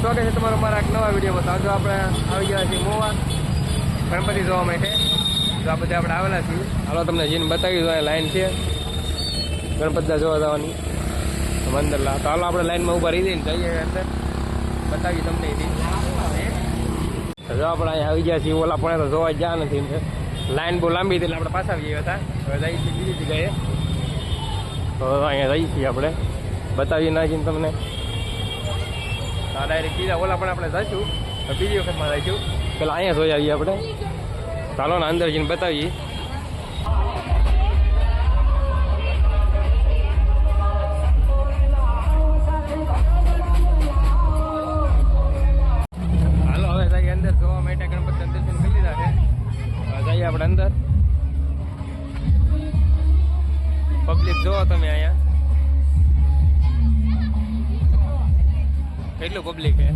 સ્વાગત છે તમારું મારા એક નવા વિડીયોમાં. તો આજે આપણે આવી ગયા છીએ મોવા ગણપતિ જોવા માટે. તો આ બધે આપણે આવેલા છીએ. હાલો તમને જીને બતાવી દો, લાઈન છે ગણપતિના જોવા જવાની મંદિરલા. તો હાલો આપણે લાઈનમાં ઊભા રહી જઈને જઈએ અંદર, બતાવી તમને એની. જો આપણે અહીંયા આવી ગયા છીએ. ઓલા પણ તો જોવા જ ગયા નથી, લાઈન બહુ લાંબી હતી એટલે આપણે પાછા આવી ગયા હતા. હવે જઈએ છીએ બીજી જગ્યાએ. તો અહીંયા જઈએ છીએ આપણે, બતાવી નાખીને તમને. ડાયરેક્ટ બીજા ઓલા પણ આપણે જઈશું, તો બીજી વખતમાં જઈશું. પેલા અહીંયા જોઈ આવીએ આપણે. ચાલો ને અંદર જઈને બતાવીએ. હાલો હવે જઈએ અંદર જોવા માટે. ગણપતિ દર્શન કરી લીધા છે, હવે જઈએ આપણે અંદર. પબ્લિક જોવો તમે અહીંયા કેટલું પબ્લિક છે.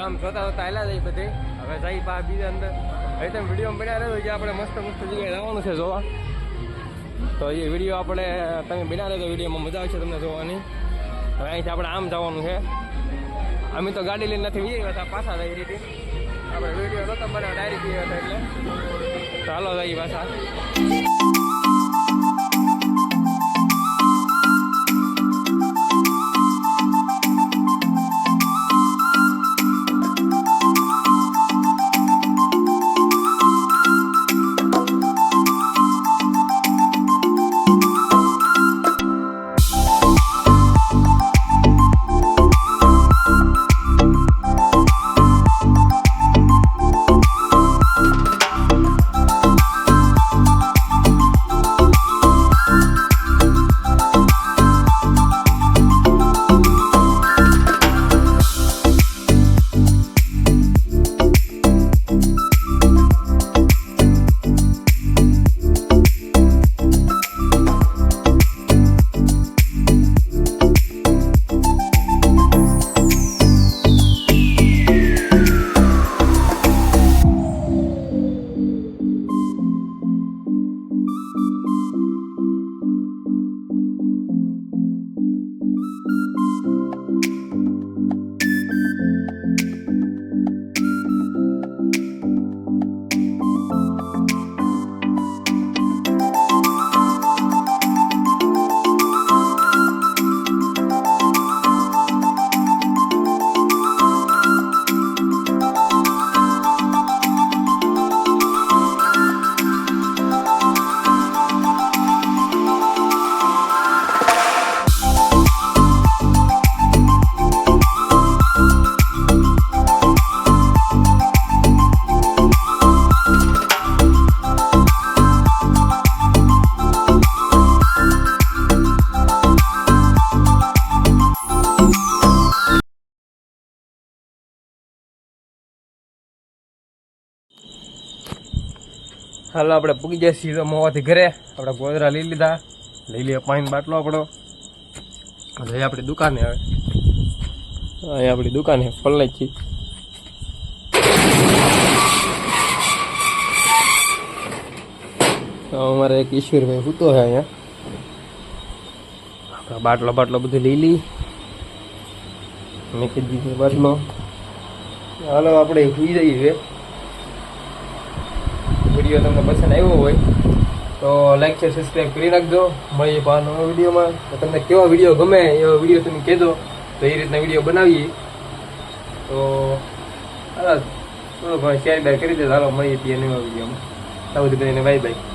આમ જોતા જોતા આવેલા જાય બધે. હવે જઈ પા બીજા અંદર. હવે તમે વિડીયો બનાવી રહ્યો કે આપણે મસ્ત મસ્ત જગ્યાએ જવાનું છે જોવા. તો એ વિડીયો આપણે તમે બનાવી તો વિડીયોમાં મજા આવશે તમને જોવાની. હવે અહીંથી આપણે આમ જવાનું છે. અમે તો ગાડી લઈને નથી જઈએ હતા, પાછા જઈ રીતે આપણે વિડીયો નહોતા બનાવ્યા, ડાયરેક્ટ જઈએ હતા એટલે ચાલો જઈએ પાછા. હાલો આપણે પૂગી જઈએ સીધો મોવાથી ઘરે. આપણે ગોદરા લઈ લીધા, લઈ લઈએ પાણીનો બાટલો આપણો. જઈએ આપણી દુકાને. હવે અહીંયા આપણી દુકાન છે પલ્લાચી. અમારે એક ઈશ્વરભાઈ સૂતો છે અહીંયા. આપણા બાટલો બધું લઈ લઈ મૂકી દીધો બાટલો. હાલો આપણે સુઈ જઈએ. વિડીયો તમને પસંદ આવ્યો હોય તો લાઈક છે, સબસ્ક્રાઈબ કરી નાખજો. મળીએ પાછા નવા વિડીયોમાં. તમને કેવો વિડીયો ગમે એવો વિડીયો તમે કહેજો, તો એ રીતના વિડીયો બનાવીએ. તો હાલો થોડું ઘણું શેર બેર કરી દેજો. હાલો મળીએ ત્યાં નવા વિડીયોમાં. આવું બધું બાય બાય.